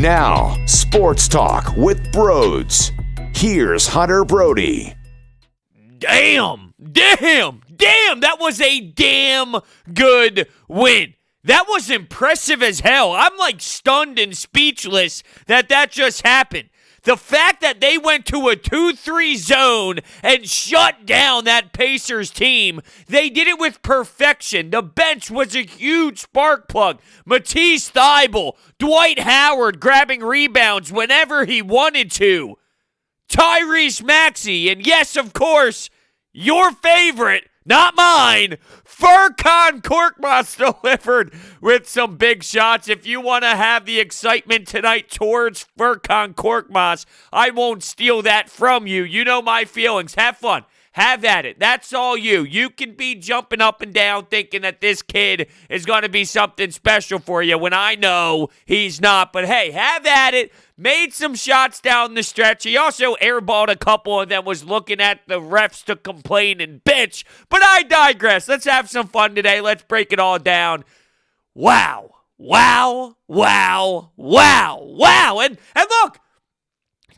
Now, Sports Talk with Brodes. Here's Hunter Brody. Damn, that was a damn good win. That was impressive as hell. I'm like stunned and speechless that just happened. The fact that they went to a 2-3 zone and shut down that Pacers team, they did it with perfection. The bench was a huge spark plug. Matisse Thybulle, Dwight Howard grabbing rebounds whenever he wanted to. Tyrese Maxey, and yes, of course, your favorite, not mine, Furkan Korkmaz delivered with some big shots. If you want to have the excitement tonight towards Furkan Korkmaz, I won't steal that from you. You know my feelings. Have fun. Have at it. That's all you. You can be jumping up and down thinking that this kid is going to be something special for you when I know he's not. But hey, have at it. Made some shots down the stretch. He also airballed a couple and then was looking at the refs to complain and bitch. But I digress. Let's have some fun today. Let's break it all down. Wow. And look,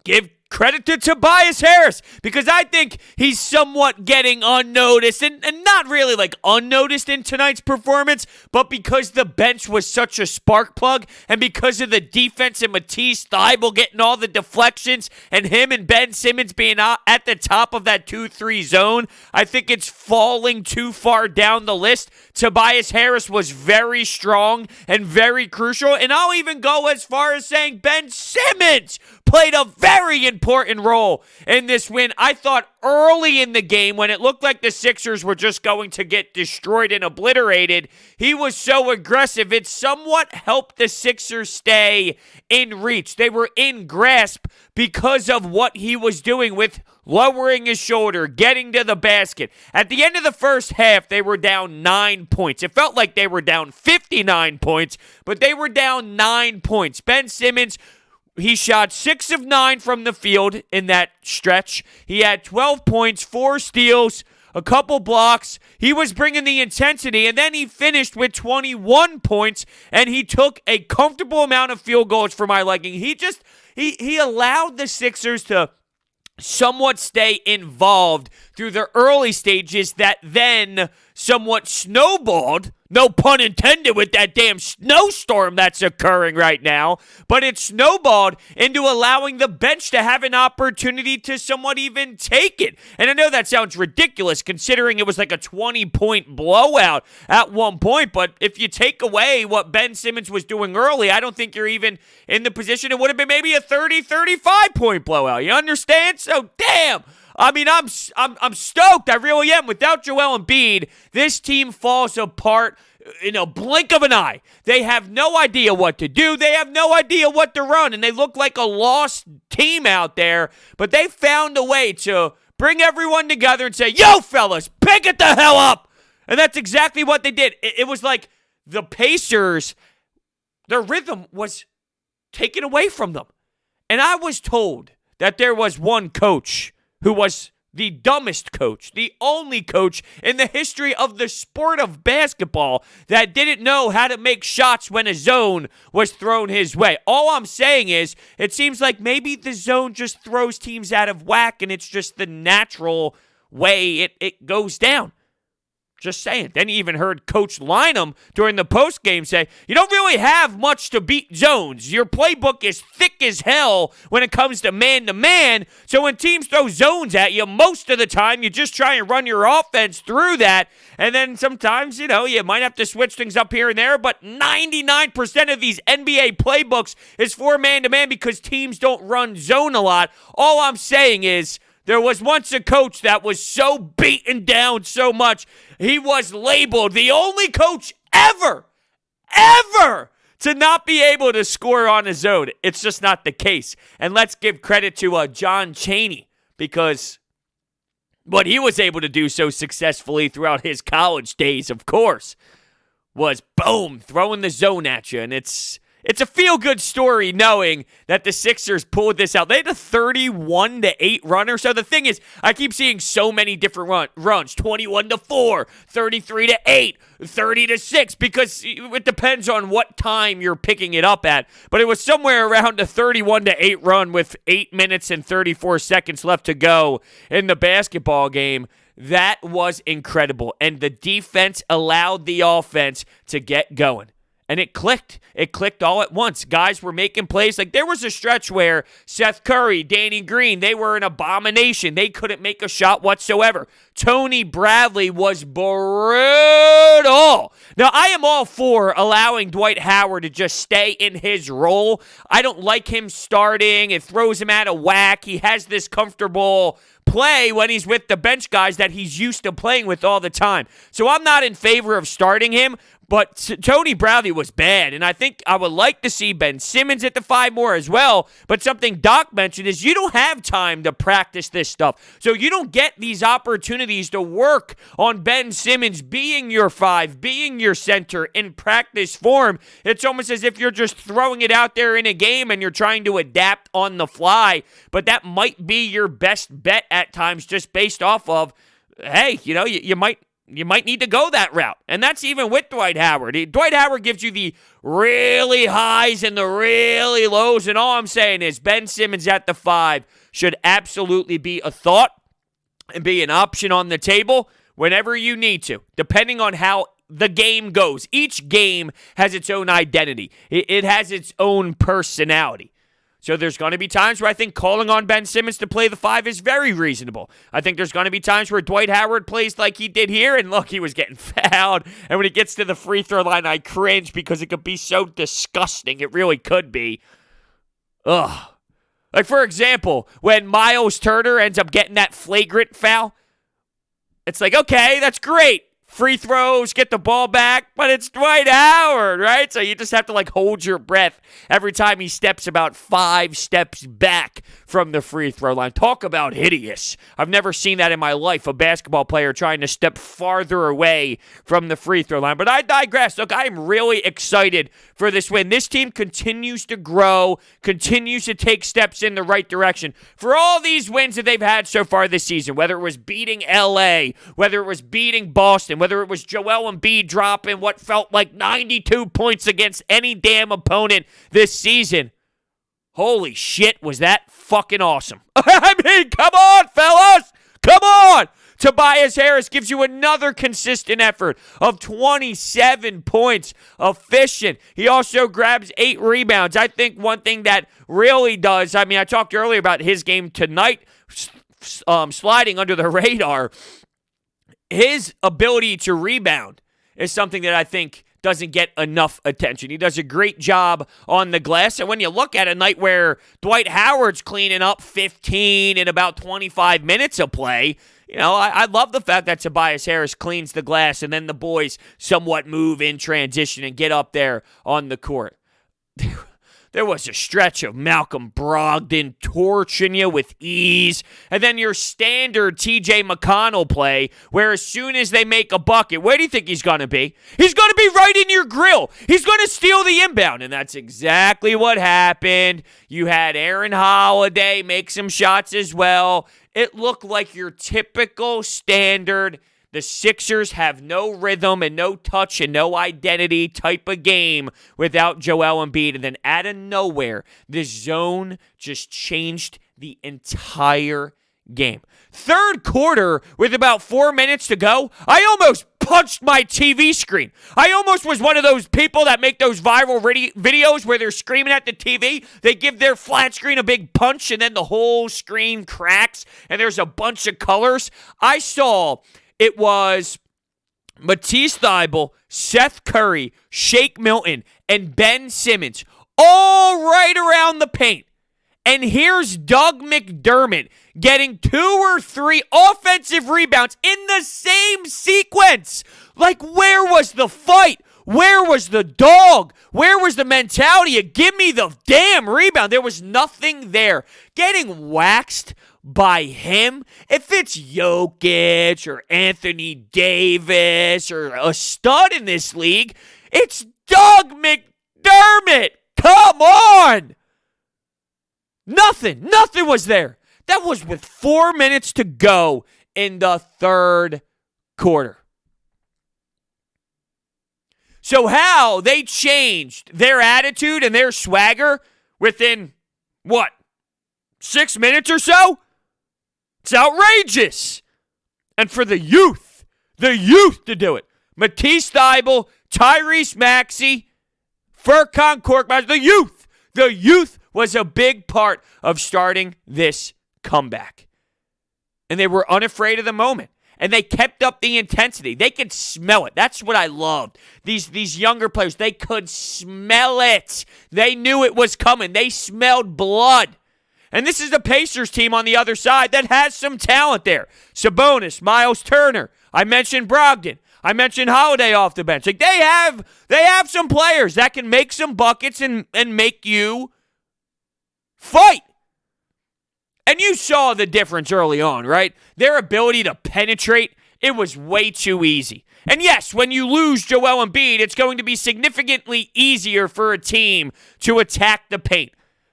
give credit to Tobias Harris, because I think he's somewhat getting unnoticed, and not really like unnoticed in tonight's performance, but because the bench was such a spark plug, and because of the defense and Matisse Thybulle getting all the deflections, and him and Ben Simmons being at the top of that 2-3 zone, I think it's falling too far down the list. Tobias Harris was very strong and very crucial, and I'll even go as far as saying Ben Simmons played a very important role in this win. I thought early in the game, when it looked like the Sixers were just going to get destroyed and obliterated, he was so aggressive. It somewhat helped the Sixers stay in reach. They were in grasp because of what he was doing with lowering his shoulder, getting to the basket. At the end of the first half, they were down 9 points. It felt like they were down 59 points, but they were down 9 points. Ben Simmons, he shot 6 of 9 from the field in that stretch. He had 12 points, 4 steals, a couple blocks. He was bringing the intensity, and then he finished with 21 points, and he took a comfortable amount of field goals for my liking. He allowed the Sixers to somewhat stay involved through the early stages that then somewhat snowballed, no pun intended with that damn snowstorm that's occurring right now, but it snowballed into allowing the bench to have an opportunity to somewhat even take it. And I know that sounds ridiculous considering it was like a 20-point blowout at one point, but if you take away what Ben Simmons was doing early, I don't think you're even in the position. It would have been maybe a 30, 35-point blowout. You understand? So, damn. I mean, I'm stoked. I really am. Without Joel Embiid, this team falls apart in a blink of an eye. They have no idea what to do. They have no idea what to run, and they look like a lost team out there. But they found a way to bring everyone together and say, yo, fellas, pick it the hell up. And that's exactly what they did. It was like the Pacers, their rhythm was taken away from them. And I was told that there was one coach who was the dumbest coach, the only coach in the history of the sport of basketball that didn't know how to make shots when a zone was thrown his way. All I'm saying is, it seems like maybe the zone just throws teams out of whack, and it's just the natural way it goes down. Just saying. Then you even heard Coach Lynham during the postgame say, you don't really have much to beat zones. Your playbook is thick as hell when it comes to man-to-man. So when teams throw zones at you, most of the time you just try and run your offense through that. And then sometimes, you might have to switch things up here and there. But 99% of these NBA playbooks is for man-to-man because teams don't run zone a lot. All I'm saying is, there was once a coach that was so beaten down so much, he was labeled the only coach ever to not be able to score on his own. It's just not the case. And let's give credit to John Chaney, because what he was able to do so successfully throughout his college days, of course, was boom, throwing the zone at you. And it's It's a feel-good story knowing that the Sixers pulled this out. They had a 31-8 run or so. The thing is, I keep seeing so many different runs. 21-4, 33-8, 30-6, because it depends on what time you're picking it up at. But it was somewhere around a 31-8 run with 8 minutes and 34 seconds left to go in the basketball game. That was incredible. And the defense allowed the offense to get going. And it clicked. It clicked all at once. Guys were making plays. Like, there was a stretch where Seth Curry, Danny Green, they were an abomination. They couldn't make a shot whatsoever. Tony Bradley was brutal. Now, I am all for allowing Dwight Howard to just stay in his role. I don't like him starting. It throws him out of whack. He has this comfortable play when he's with the bench guys that he's used to playing with all the time. So I'm not in favor of starting him. But Tony Bradley was bad, and I think I would like to see Ben Simmons at the 5 more as well. But something Doc mentioned is you don't have time to practice this stuff. So you don't get these opportunities to work on Ben Simmons being your 5, being your center in practice form. It's almost as if you're just throwing it out there in a game and you're trying to adapt on the fly. But that might be your best bet at times, just based off of, hey, you might need to go that route. And that's even with Dwight Howard. Dwight Howard gives you the really highs and the really lows. And all I'm saying is Ben Simmons at the 5 should absolutely be a thought and be an option on the table whenever you need to, depending on how the game goes. Each game has its own identity. It has its own personality. So there's going to be times where I think calling on Ben Simmons to play the 5 is very reasonable. I think there's going to be times where Dwight Howard plays like he did here, and look, he was getting fouled. And when he gets to the free throw line, I cringe because it could be so disgusting. It really could be. Ugh. Like, for example, when Miles Turner ends up getting that flagrant foul, it's like, okay, that's great. Free throws, get the ball back, but it's Dwight Howard, right? So you just have to, hold your breath every time he steps about 5 steps back from the free throw line. Talk about hideous. I've never seen that in my life, a basketball player trying to step farther away from the free throw line. But I digress. Look, I'm really excited for this win. This team continues to grow, continues to take steps in the right direction. For all these wins that they've had so far this season, whether it was beating LA, whether it was beating Boston, whether it was Joel Embiid dropping what felt like 92 points against any damn opponent this season. Holy shit, was that fucking awesome. I mean, come on, fellas. Come on. Tobias Harris gives you another consistent effort of 27 points, efficient. He also grabs 8 rebounds. I think one thing that really does, I talked earlier about his game tonight sliding under the radar. His ability to rebound is something that I think doesn't get enough attention. He does a great job on the glass. And when you look at a night where Dwight Howard's cleaning up 15 in about 25 minutes of play, I love the fact that Tobias Harris cleans the glass and then the boys somewhat move in transition and get up there on the court. There was a stretch of Malcolm Brogdon torching you with ease. And then your standard TJ McConnell play, where as soon as they make a bucket, where do you think he's going to be? He's going to be right in your grill. He's going to steal the inbound. And that's exactly what happened. You had Aaron Holiday make some shots as well. It looked like your typical standard, the Sixers have no rhythm and no touch and no identity type of game without Joel Embiid. And then out of nowhere, this zone just changed the entire game. Third quarter, with about 4 minutes to go, I almost punched my TV screen. I almost was one of those people that make those viral videos where they're screaming at the TV. They give their flat screen a big punch and then the whole screen cracks and there's a bunch of colors. I saw... It was Matisse Thybulle, Seth Curry, Shake Milton, and Ben Simmons all right around the paint. And here's Doug McDermott getting 2 or 3 offensive rebounds in the same sequence. Like, where was the fight? Where was the dog? Where was the mentality of give me the damn rebound? There was nothing there. Getting waxed by him, if it's Jokic or Anthony Davis or a stud in this league, it's Doug McDermott. Come on! Nothing was there. That was with 4 minutes to go in the third quarter. So how they changed their attitude and their swagger within, 6 minutes or so? It's outrageous. And for the youth to do it. Matisse Thybulle, Tyrese Maxey, Furkan Korkmaz, the youth was a big part of starting this comeback. And they were unafraid of the moment. And they kept up the intensity. They could smell it. That's what I loved. These younger players, they could smell it. They knew it was coming. They smelled blood. And this is the Pacers team on the other side that has some talent there. Sabonis, Miles Turner. I mentioned Brogdon. I mentioned Holiday off the bench. Like they have some players that can make some buckets and make you fight. And you saw the difference early on, right? Their ability to penetrate, it was way too easy. And yes, when you lose Joel Embiid, it's going to be significantly easier for a team to attack the paint.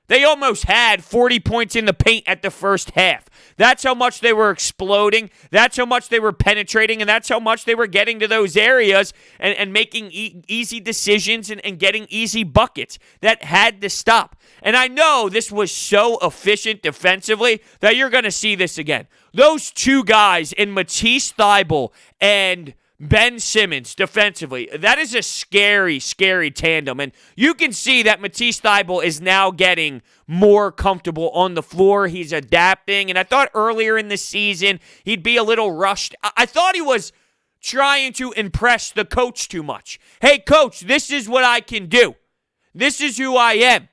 They almost had 40 points in the paint at the first half. That's how much they were exploding. That's how much they were penetrating. And that's how much they were getting to those areas and making easy decisions and getting easy buckets. That had to stop. And I know this was so efficient defensively that you're going to see this again. Those two guys in Matisse Thybulle and Ben Simmons defensively, that is a scary, scary tandem. And you can see that Matisse Thybulle is now getting more comfortable on the floor. He's adapting. And I thought earlier in the season he'd be a little rushed. I thought he was trying to impress the coach too much. Hey, coach, this is what I can do. This is who I am.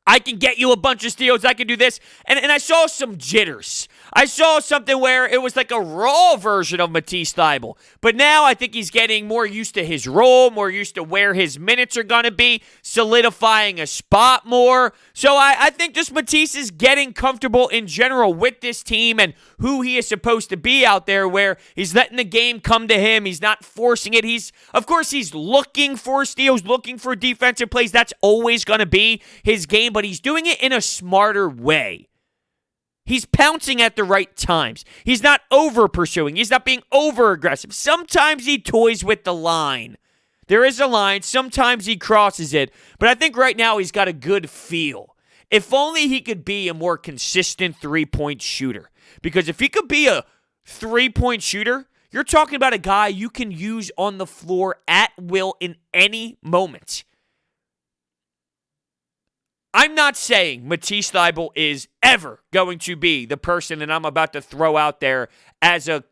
I can get you a bunch of steals. I can do this. And I saw some jitters. I saw something where it was like a raw version of Matisse Thybulle. But now I think he's getting more used to his role, more used to where his minutes are going to be, solidifying a spot more. So I think just Matisse is getting comfortable in general with this team and who he is supposed to be out there, where he's letting the game come to him. He's not forcing it. Of course, he's looking for steals, looking for defensive plays. That's always going to be his game, but he's doing it in a smarter way. He's pouncing at the right times. He's not over-pursuing. He's not being over-aggressive. Sometimes he toys with the line. There is a line. Sometimes he crosses it. But I think right now he's got a good feel. If only he could be a more consistent three-point shooter. Because if he could be a three-point shooter, you're talking about a guy you can use on the floor at will in any moment. I'm not saying Matisse Thybulle is ever going to be the person that I'm about to throw out there as a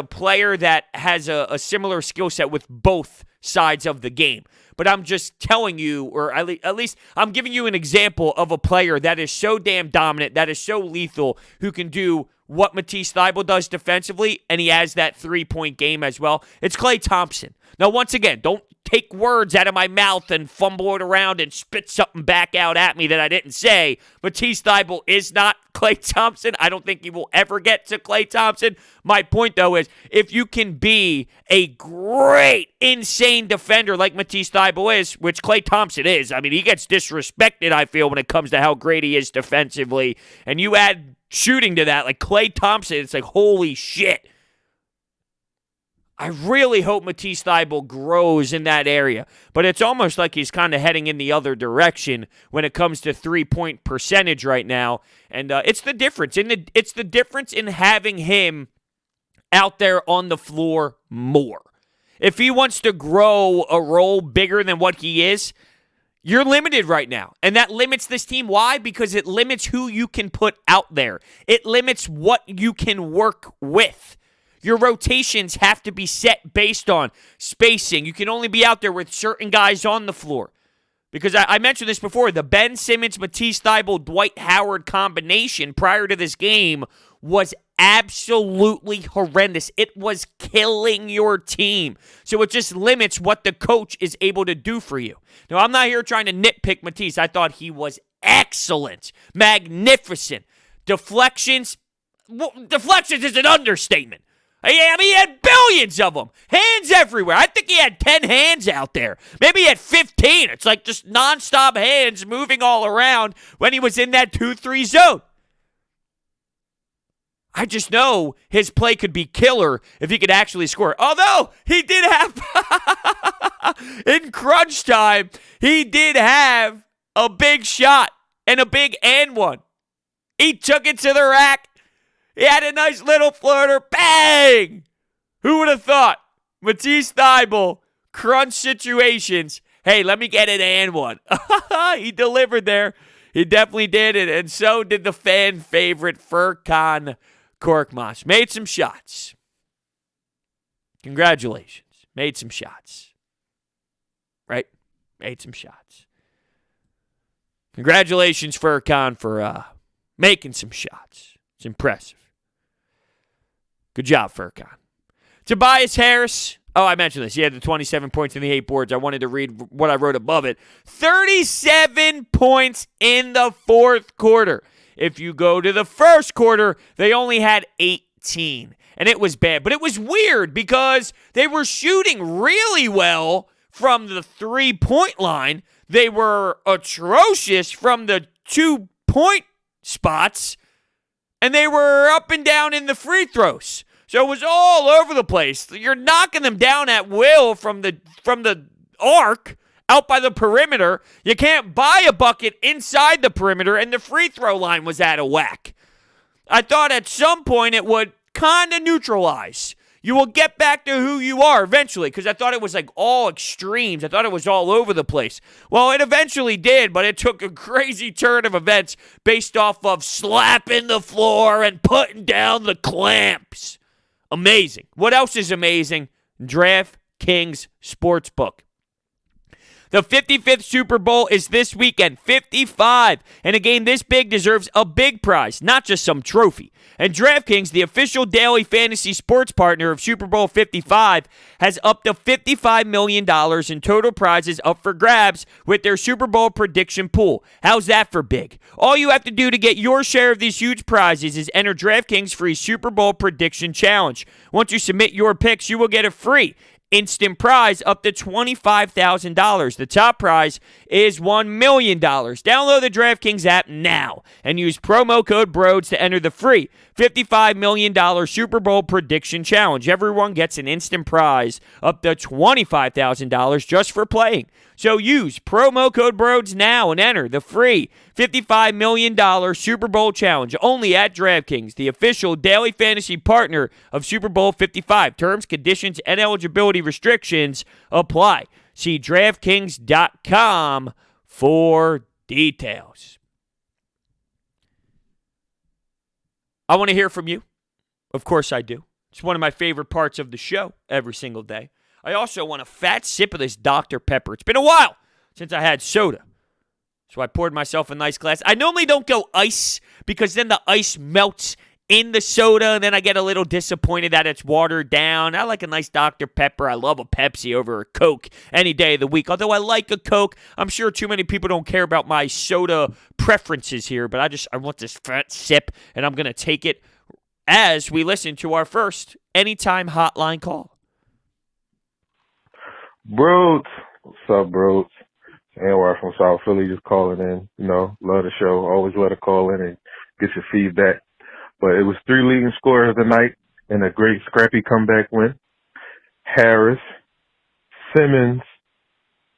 player that has a similar skill set with both sides of the game. But I'm just telling you, or at least I'm giving you an example of a player that is so damn dominant, that is so lethal, who can do what Matisse Thybulle does defensively, and he has that three-point game as well. It's Klay Thompson. Now, once again, don't take words out of my mouth and fumble it around and spit something back out at me that I didn't say. Matisse Thybulle is not Klay Thompson. I don't think he will ever get to Klay Thompson. My point, though, is if you can be a great, insane defender like Matisse Thybulle is, which Klay Thompson is, I mean, he gets disrespected, I feel, when it comes to how great he is defensively, and you add shooting to that, like Klay Thompson, it's like, holy shit. I really hope Matisse Thybulle grows in that area, but it's almost like he's kind of heading in the other direction when it comes to three-point percentage right now, and it's the difference. It's the difference in having him out there on the floor more. If he wants to grow a role bigger than what he is, you're limited right now, and that limits this team. Why? Because it limits who you can put out there. It limits what you can work with. Your rotations have to be set based on spacing. You can only be out there with certain guys on the floor. Because I mentioned this before, the Ben Simmons, Matisse Thybulle, Dwight Howard combination prior to this game was absolutely horrendous. It was killing your team. So it just limits what the coach is able to do for you. Now, I'm not here trying to nitpick Matisse. I thought he was excellent, magnificent. Deflections is an understatement. I mean, he had billions of them. Hands everywhere. I think he had 10 hands out there. Maybe he had 15. It's like just nonstop hands moving all around when he was in that 2-3 zone. I just know his play could be killer if he could actually score. Although he did have, in crunch time, he did have a big shot and a big and one. He took it to the rack. He had a nice little floater. Bang! Who would have thought? Matisse Thybulle, crunch situations. Hey, let me get an and one. He delivered there. He definitely did it. And so did the fan favorite Furkan Korkmaz. Made some shots. Congratulations. Made some shots. Right? Made some shots. Congratulations, Furkan, for making some shots. It's impressive. Good job, Furkan. Tobias Harris. Oh, I mentioned this. He had the 27 points in the 8 boards. I wanted to read what I wrote above it. 37 points in the fourth quarter. If you go to the first quarter, they only had 18. And it was bad. But it was weird because they were shooting really well from the 3-point line. They were atrocious from the 2-point spots. And they were up and down in the free throws. So it was all over the place. You're knocking them down at will from the arc out by the perimeter. You can't buy a bucket inside the perimeter, and the free throw line was out of whack. I thought at some point it would kind of neutralize. You will get back to who you are eventually, because I thought it was like all extremes. I thought it was all over the place. Well, it eventually did, but it took a crazy turn of events based off of slapping the floor and putting down the clamps. Amazing. What else is amazing? DraftKings Sportsbook. The 55th Super Bowl is this weekend, 55. And a game this big deserves a big prize, not just some trophy. And DraftKings, the official daily fantasy sports partner of Super Bowl 55, has up to $55 million in total prizes up for grabs with their Super Bowl prediction pool. How's that for big? All you have to do to get your share of these huge prizes is enter DraftKings' free Super Bowl prediction challenge. Once you submit your picks, you will get a free instant prize up to $25,000. The top prize is $1 million. Download the DraftKings app now and use promo code Brodes to enter the free $55 million Super Bowl prediction challenge. Everyone gets an instant prize up to $25,000 just for playing. So use promo code Brodes now and enter the free $55 million Super Bowl challenge only at DraftKings, the official daily fantasy partner of Super Bowl 55. Terms, conditions, and eligibility restrictions apply. See DraftKings.com for details. I want to hear from you. Of course I do. It's one of my favorite parts of the show every single day. I also want a fat sip of this Dr. Pepper. It's been a while since I had soda. So I poured myself a nice glass. I normally don't go ice because then the ice melts in the soda, and then I get a little disappointed that it's watered down. I like a nice Dr. Pepper. I love a Pepsi over a Coke any day of the week. Although I like a Coke, I'm sure too many people don't care about my soda preferences here, but I want this fat sip, and I'm going to take it as we listen to our first Anytime Hotline call. Brodes. What's up, Brodes? Anywhere from South Philly, just calling in. You know, love the show. Always let a call in and get your feedback. But it was 3 leading scorers tonight and a great scrappy comeback win. Harris, Simmons.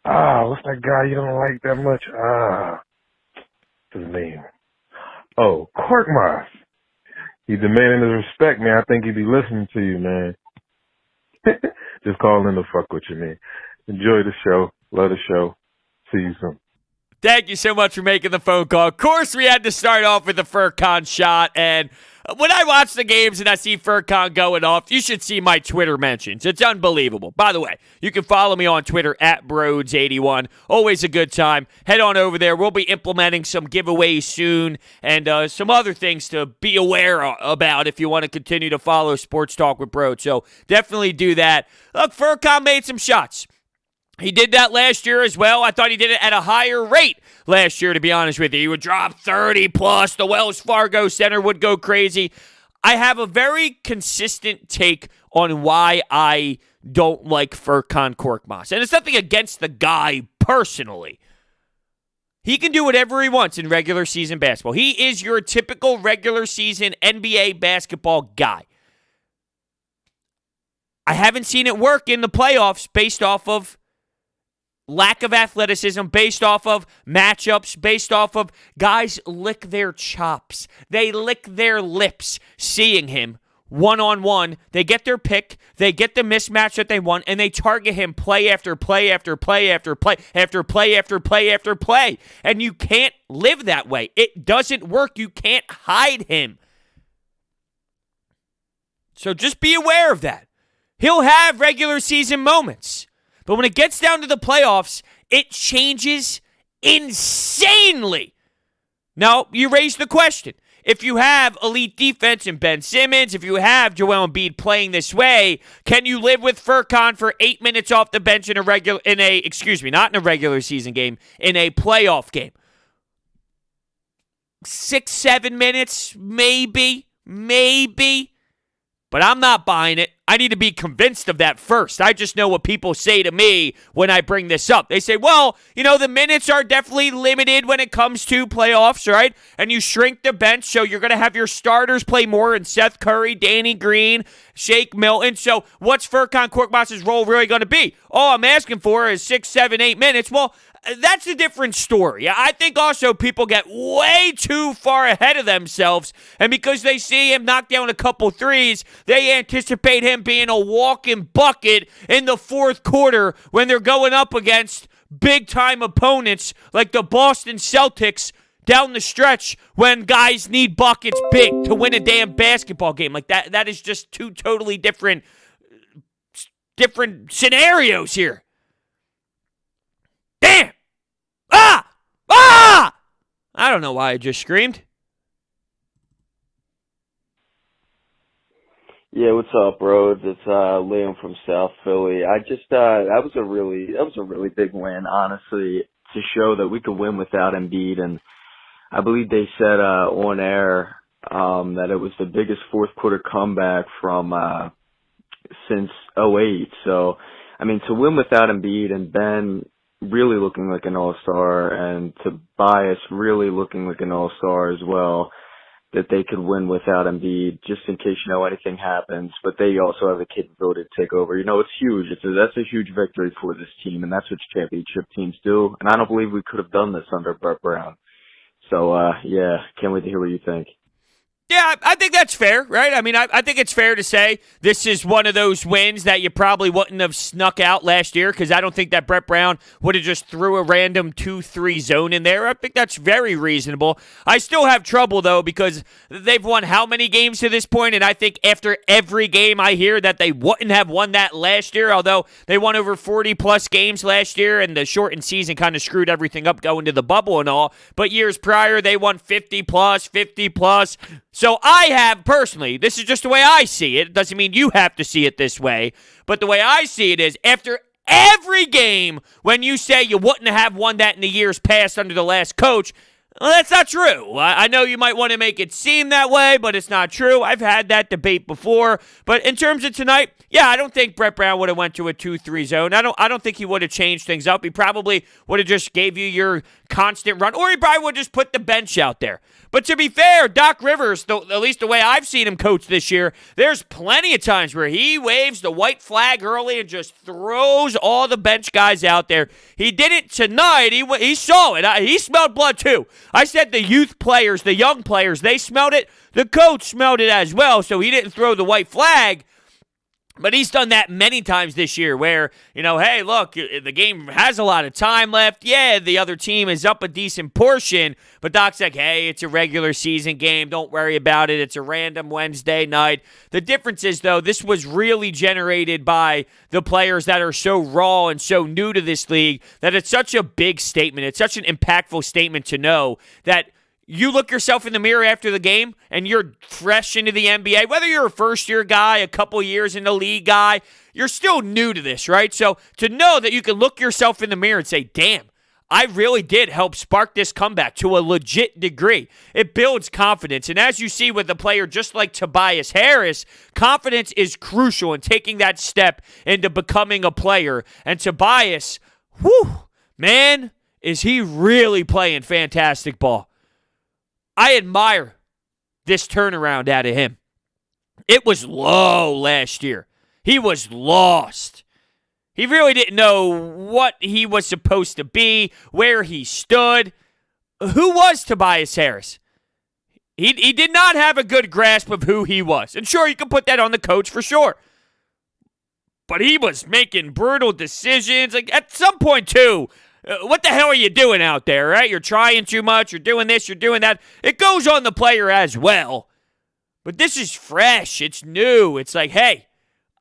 What's that guy you don't like that much? What's his name? Oh, Korkmaz. He demanding his respect, man. I think he'd be listening to you, man. Just calling in to fuck with you, man. Enjoy the show. Love the show. See you soon. Thank you so much for making the phone call. Of course, we had to start off with the Furkan shot, and when I watch the games and I see Furkan going off, you should see my Twitter mentions. It's unbelievable. By the way, you can follow me on Twitter at Brodes81. Always a good time. Head on over there. We'll be implementing some giveaways soon and some other things to be aware about if you want to continue to follow Sports Talk with Brodes. So definitely do that. Look, Furkan made some shots. He did that last year as well. I thought he did it at a higher rate last year, to be honest with you. He would drop 30+. The Wells Fargo Center would go crazy. I have a very consistent take on why I don't like Furkan Korkmaz. And it's nothing against the guy personally. He can do whatever he wants in regular season basketball. He is your typical regular season NBA basketball guy. I haven't seen it work in the playoffs based off of lack of athleticism, based off of matchups, based off of guys lick their chops. They lick their lips seeing him one-on-one. They get their pick, they get the mismatch that they want, and they target him play after play after play after play after play after play after play. And you can't live that way. It doesn't work. You can't hide him. So just be aware of that. He'll have regular season moments. But when it gets down to the playoffs, it changes insanely. Now, you raise the question. If you have elite defense in Ben Simmons, if you have Joel Embiid playing this way, can you live with Furkan for 8 minutes off the bench in a not in a regular season game, in a playoff game? 6, 7 minutes, maybe. But I'm not buying it. I need to be convinced of that first. I just know what people say to me when I bring this up. They say, well, the minutes are definitely limited when it comes to playoffs, right? And you shrink the bench, so you're going to have your starters play more in Seth Curry, Danny Green, Shake Milton. So what's Furkan Korkmaz's role really going to be? All I'm asking for is 6, 7, 8 minutes. Well, that's a different story. I think also people get way too far ahead of themselves, and because they see him knock down a couple threes, they anticipate him being a walking bucket in the fourth quarter when they're going up against big-time opponents like the Boston Celtics down the stretch when guys need buckets big to win a damn basketball game. Like that is just two totally different scenarios here. Damn! Ah! I don't know why I just screamed. Yeah, what's up, Brodes? It's Liam from South Philly. That was a really big win, honestly, to show that we could win without Embiid. And I believe they said on air that it was the biggest fourth quarter comeback from since '08. So, I mean, to win without Embiid and Ben really looking like an all-star and Tobias really looking like an all-star as well, that they could win without Embiid, just in case, anything happens. But they also have the capability to take over. It's huge. That's a huge victory for this team, and that's what championship teams do. And I don't believe we could have done this under Brett Brown. So, yeah, can't wait to hear what you think. Yeah, I think that's fair, right? I mean, I think it's fair to say this is one of those wins that you probably wouldn't have snuck out last year, because I don't think that Brett Brown would have just threw a random 2-3 zone in there. I think that's very reasonable. I still have trouble, though, because they've won how many games to this point, and I think after every game I hear that they wouldn't have won that last year, although they won over 40-plus games last year, and the shortened season kind of screwed everything up going to the bubble and all. But years prior, they won 50-plus, 50-plus. So I have, personally, this is just the way I see it. It doesn't mean you have to see it this way. But the way I see it is, after every game, when you say you wouldn't have won that in the years past under the last coach, well, that's not true. I know you might want to make it seem that way, but it's not true. I've had that debate before. But in terms of tonight, yeah, I don't think Brett Brown would have went to a 2-3 zone. I don't think he would have changed things up. He probably would have just gave you your constant run, or he probably would have just put the bench out there. But to be fair, Doc Rivers, at least the way I've seen him coach this year, there's plenty of times where he waves the white flag early and just throws all the bench guys out there. He did it tonight. He saw it. He smelled blood too. I said the youth players, the young players, they smelled it. The coach smelled it as well, so he didn't throw the white flag. But he's done that many times this year where, hey, look, the game has a lot of time left. Yeah, the other team is up a decent portion. But Doc's like, hey, it's a regular season game. Don't worry about it. It's a random Wednesday night. The difference is, though, this was really generated by the players that are so raw and so new to this league that it's such a big statement. It's such an impactful statement to know that you look yourself in the mirror after the game and you're fresh into the NBA, whether you're a first-year guy, a couple years in the league guy, you're still new to this, right? So to know that you can look yourself in the mirror and say, damn, I really did help spark this comeback to a legit degree. It builds confidence. And as you see with a player just like Tobias Harris, confidence is crucial in taking that step into becoming a player. And Tobias, man, is he really playing fantastic ball. I admire this turnaround out of him. It was low last year. He was lost. He really didn't know what he was supposed to be, where he stood. Who was Tobias Harris? He did not have a good grasp of who he was. And sure, you can put that on the coach for sure. But he was making brutal decisions. Like at some point, too, what the hell are you doing out there, right? You're trying too much. You're doing this. You're doing that. It goes on the player as well. But this is fresh. It's new. It's like, hey,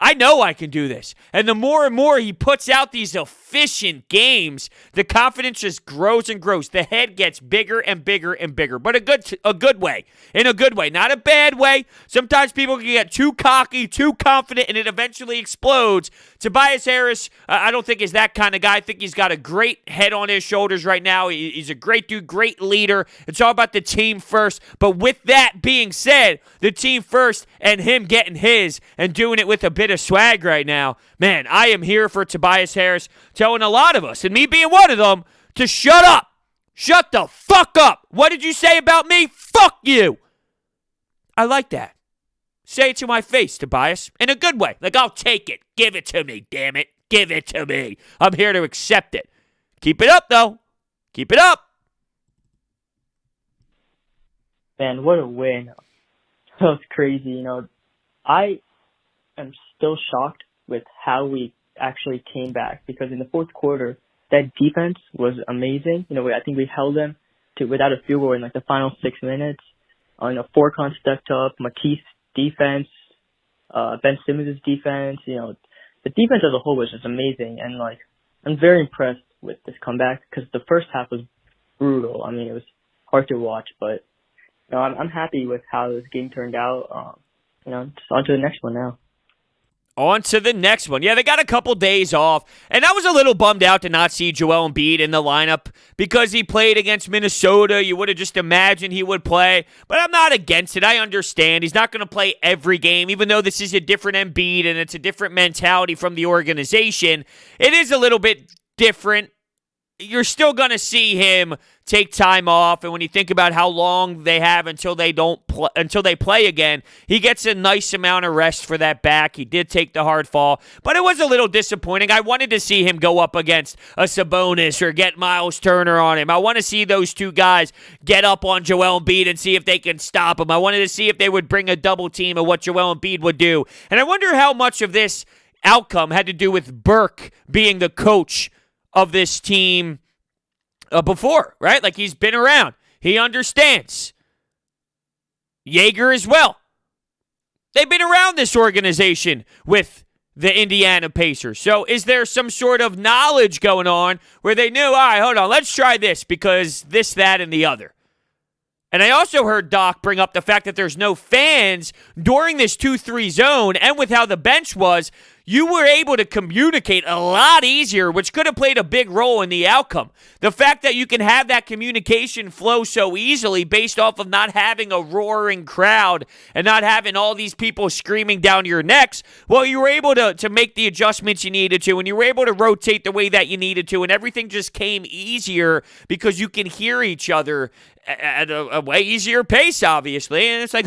I know I can do this. And the more and more he puts out these efficient games, the confidence just grows and grows. The head gets bigger and bigger and bigger, but a good way. In a good way, not a bad way. Sometimes people can get too cocky, too confident, and it eventually explodes. Tobias Harris, I don't think is that kind of guy. I think he's got a great head on his shoulders right now. He's a great dude, great leader. It's all about the team first. But with that being said, the team first and him getting his and doing it with a bit of swag right now, man, I am here for Tobias Harris, telling a lot of us, and me being one of them, to shut up. Shut the fuck up. What did you say about me? Fuck you. I like that. Say it to my face, Tobias, in a good way. Like, I'll take it. Give it to me, damn it. Give it to me. I'm here to accept it. Keep it up, though. Keep it up. Man, what a win. That was crazy. I am still shocked with how we actually came back, because in the fourth quarter, that defense was amazing. I think we held them to without a field goal in like the final 6 minutes. Furkan stepped up, Matisse defense, Ben Simmons' defense. The defense as a whole was just amazing, and I'm very impressed with this comeback because the first half was brutal. I mean, it was hard to watch, but I'm happy with how this game turned out. Just on to the next one now. On to the next one. Yeah, they got a couple days off, and I was a little bummed out to not see Joel Embiid in the lineup because he played against Minnesota. You would have just imagined he would play, but I'm not against it. I understand. He's not going to play every game, even though this is a different Embiid and it's a different mentality from the organization. It is a little bit different. You're still going to see him take time off, and when you think about how long they have until they play again, he gets a nice amount of rest for that back. He did take the hard fall, but it was a little disappointing. I wanted to see him go up against a Sabonis or get Miles Turner on him. I want to see those two guys get up on Joel Embiid and see if they can stop him. I wanted to see if they would bring a double team of what Joel Embiid would do, and I wonder how much of this outcome had to do with Burke being the coach of this team before, right? Like, he's been around. He understands. Yeager as well. They've been around this organization with the Indiana Pacers. So is there some sort of knowledge going on where they knew, all right, hold on, let's try this because this, that, and the other? And I also heard Doc bring up the fact that there's no fans during this 2-3 zone, and with how the bench was, you were able to communicate a lot easier, which could have played a big role in the outcome. The fact that you can have that communication flow so easily based off of not having a roaring crowd and not having all these people screaming down your necks, well, you were able to make the adjustments you needed to, and you were able to rotate the way that you needed to, and everything just came easier because you can hear each other at a way easier pace, obviously. And it's like,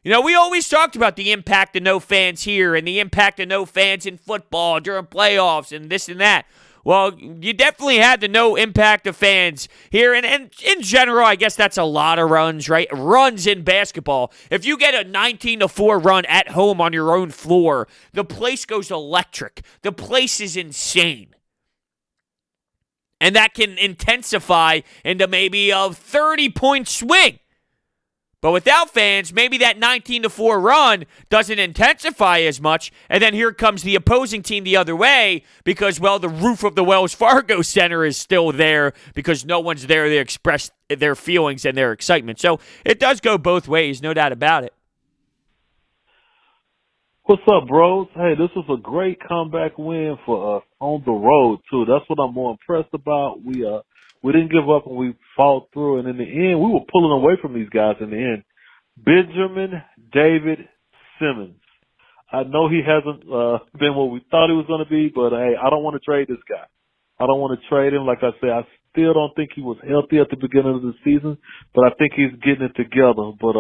we always talked about the impact of no fans here and the impact of no fans in football during playoffs and this and that. Well, you definitely had the no impact of fans here. And in general, I guess that's a lot of runs, right? Runs in basketball. If you get a 19-4 run at home on your own floor, the place goes electric. The place is insane. And that can intensify into maybe a 30-point swing. But without fans, maybe that 19-4 run doesn't intensify as much, and then here comes the opposing team the other way because, well, the roof of the Wells Fargo Center is still there because no one's there to express their feelings and their excitement. So it does go both ways, no doubt about it. What's up, bros? Hey, this was a great comeback win for us on the road, too. That's what I'm more impressed about. We We didn't give up and we fought through. And in the end, we were pulling away from these guys in the end. Benjamin David Simmons. I know he hasn't been what we thought he was going to be, but hey, I don't want to trade this guy. I don't want to trade him. Like I said, I still don't think he was healthy at the beginning of the season, but I think he's getting it together. But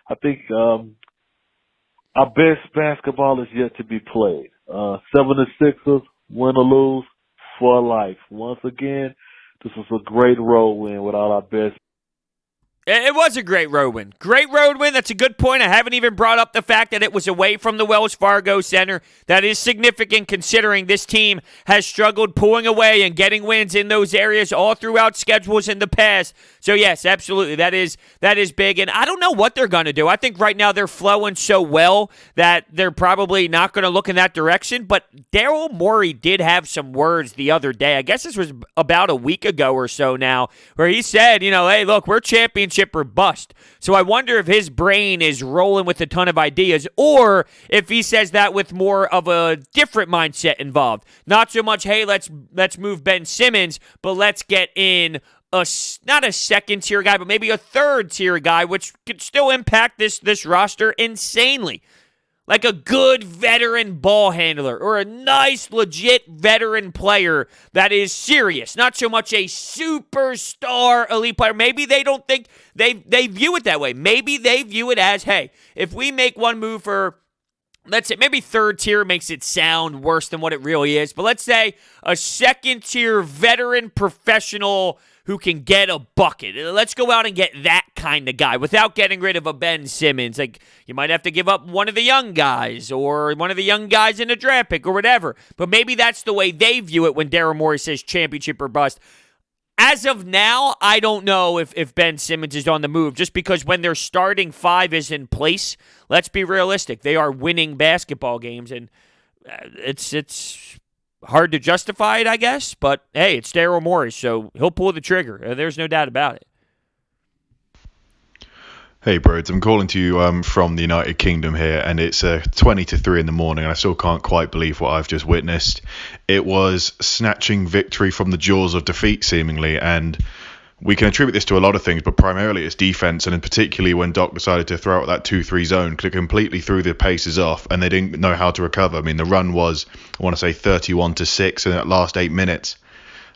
I think our best basketball is yet to be played. 76ers, win or lose, for life. Once again, this was a great road win without our best. It was a great road win. Great road win. That's a good point. I haven't even brought up the fact that it was away from the Wells Fargo Center. That is significant considering this team has struggled pulling away and getting wins in those areas all throughout schedules in the past. So, yes, absolutely. That is big. And I don't know what they're going to do. I think right now they're flowing so well that they're probably not going to look in that direction. But Daryl Morey did have some words the other day. I guess this was about a week ago or so now, where he said, hey, look, we're championship or bust. So I wonder if his brain is rolling with a ton of ideas, or if he says that with more of a different mindset involved. Not so much, hey, let's move Ben Simmons, but let's get in not a second-tier guy, but maybe a third-tier guy, which could still impact this roster insanely. Like a good veteran ball handler or a nice, legit veteran player that is serious. Not so much a superstar elite player. Maybe they don't think they view it that way. Maybe they view it as, hey, if we make one move for, let's say, maybe third tier makes it sound worse than what it really is, but let's say a second tier veteran professional who can get a bucket. Let's go out and get that kind of guy without getting rid of a Ben Simmons. Like, you might have to give up one of the young guys or one of the young guys in a draft pick or whatever. But maybe that's the way they view it when Daryl Morey says championship or bust. As of now, I don't know if Ben Simmons is on the move, just because when their starting five is in place, let's be realistic. They are winning basketball games, and it's hard to justify it, I guess, but hey, it's Daryl Morey, so he'll pull the trigger. There's no doubt about it. Hey, Brodes, I'm calling to you from the United Kingdom here, and it's 20-3 in the morning, and I still can't quite believe what I've just witnessed. It was snatching victory from the jaws of defeat, seemingly, and we can attribute this to a lot of things, but primarily it's defense, and in particularly when Doc decided to throw out that 2-3 zone, because it completely threw the paces off, and they didn't know how to recover. I mean, the run was, I want to say, 31-6 in that last 8 minutes,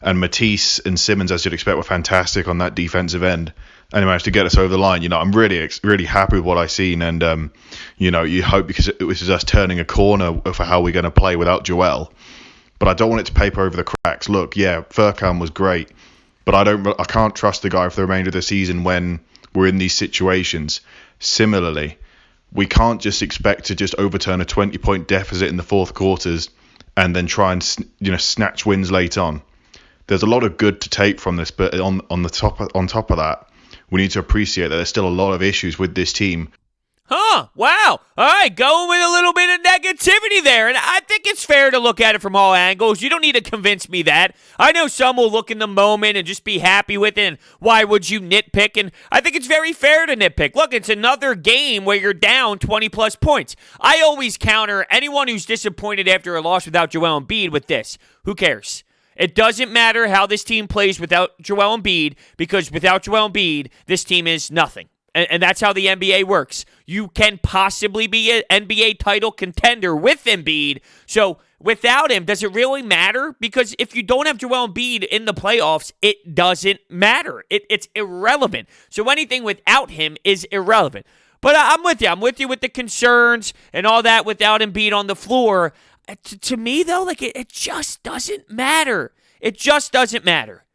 and Matisse and Simmons, as you'd expect, were fantastic on that defensive end, and they managed to get us over the line. I'm really happy with what I've seen, and you hope, because it was us turning a corner for how we're going to play without Joel, but I don't want it to paper over the cracks. Look, yeah, Furkan was great, but I can't trust the guy for the remainder of the season when we're in these situations. Similarly, we can't just expect to just overturn a 20-point deficit in the fourth quarters and then try and snatch wins late on. There's a lot of good to take from this, but on top of that, we need to appreciate that there's still a lot of issues with this team. Huh, wow. All right, going with a little bit of negativity there, and I think it's fair to look at it from all angles. You don't need to convince me that. I know some will look in the moment and just be happy with it, and why would you nitpick? And I think it's very fair to nitpick. Look, it's another game where you're down 20-plus points. I always counter anyone who's disappointed after a loss without Joel Embiid with this. Who cares? It doesn't matter how this team plays without Joel Embiid, because without Joel Embiid, this team is nothing. And that's how the NBA works. You can possibly be an NBA title contender with Embiid. So without him, does it really matter? Because if you don't have Joel Embiid in the playoffs, it doesn't matter. It's irrelevant. So anything without him is irrelevant. But I'm with you. I'm with you with the concerns and all that without Embiid on the floor. To me, though, it just doesn't matter. It just doesn't matter.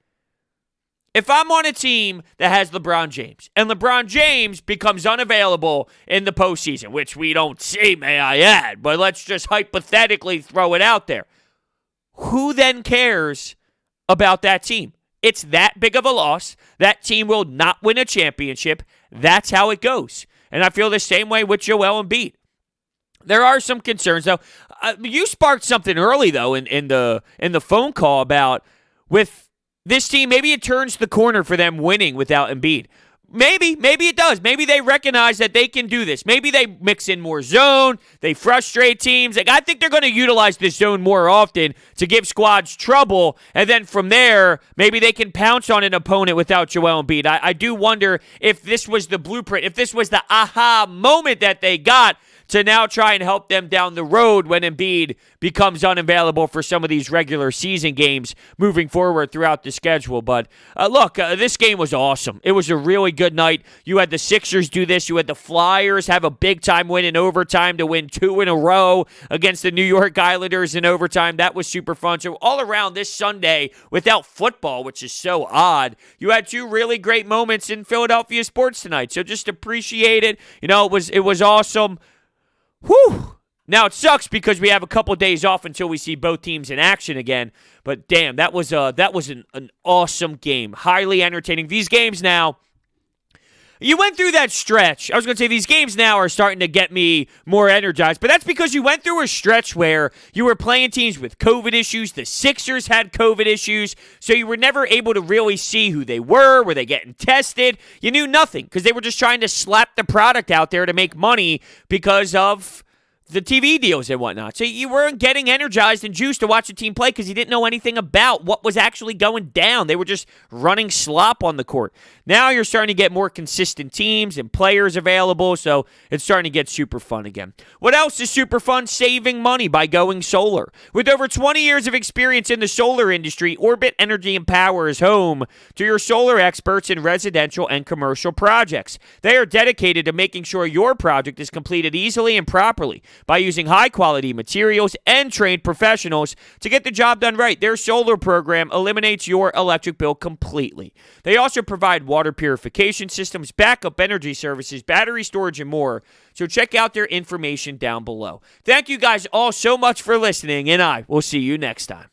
If I'm on a team that has LeBron James, and LeBron James becomes unavailable in the postseason, which we don't see, may I add, but let's just hypothetically throw it out there, who then cares about that team? It's that big of a loss. That team will not win a championship. That's how it goes. And I feel the same way with Joel Embiid. There are some concerns, though. You sparked something early, though, in the phone call about with this team, maybe it turns the corner for them winning without Embiid. Maybe it does. Maybe they recognize that they can do this. Maybe they mix in more zone. They frustrate teams. Like, I think they're going to utilize this zone more often to give squads trouble. And then from there, maybe they can pounce on an opponent without Joel Embiid. I do wonder if this was the blueprint, if this was the aha moment that they got to now try and help them down the road when Embiid becomes unavailable for some of these regular season games moving forward throughout the schedule. But look, this game was awesome. It was a really good night. You had the Sixers do this. You had the Flyers have a big-time win in overtime to win 2 in a row against the New York Islanders in overtime. That was super fun. So all around this Sunday, without football, which is so odd, you had 2 really great moments in Philadelphia sports tonight. So just appreciate it. You know, it was awesome. Whew. Now, it sucks because we have a couple days off until we see both teams in action again. But, damn, that was an awesome game. Highly entertaining. These games now, you went through that stretch. I was going to say these games now are starting to get me more energized. But that's because you went through a stretch where you were playing teams with COVID issues. The Sixers had COVID issues. So you were never able to really see who they were. Were they getting tested? You knew nothing because they were just trying to slap the product out there to make money because of the TV deals and whatnot. So you weren't getting energized and juiced to watch the team play because you didn't know anything about what was actually going down. They were just running slop on the court. Now you're starting to get more consistent teams and players available, so it's starting to get super fun again. What else is super fun? Saving money by going solar. With over 20 years of experience in the solar industry, Orbit Energy and Power is home to your solar experts in residential and commercial projects. They are dedicated to making sure your project is completed easily and properly by using high-quality materials and trained professionals to get the job done right. Their solar program eliminates your electric bill completely. They also provide water purification systems, backup energy services, battery storage, and more. So check out their information down below. Thank you guys all so much for listening, and I will see you next time.